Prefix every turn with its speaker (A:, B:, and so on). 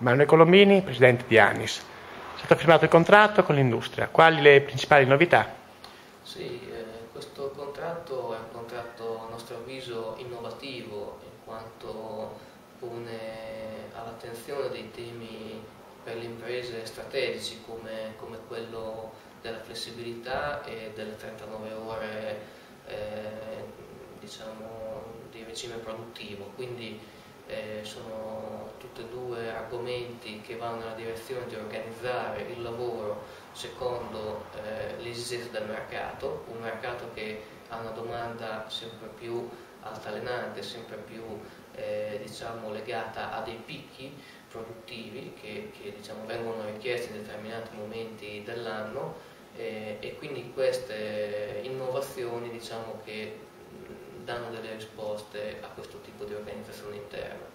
A: Manuel Colombini, presidente di ANIS. È stato firmato il contratto con l'industria. Quali le principali novità?
B: Sì, questo contratto è un contratto a nostro avviso innovativo, in quanto pone all'attenzione dei temi per le imprese strategici come quello della flessibilità e delle 39 ore di regime produttivo. Quindi sono tutti e due argomenti che vanno nella direzione di organizzare il lavoro secondo le esigenze del mercato, un mercato che ha una domanda sempre più altalenante, sempre più legata a dei picchi produttivi che vengono richiesti in determinati momenti dell'anno, e quindi queste innovazioni che danno delle risposte a questo tipo di organizzazione interna.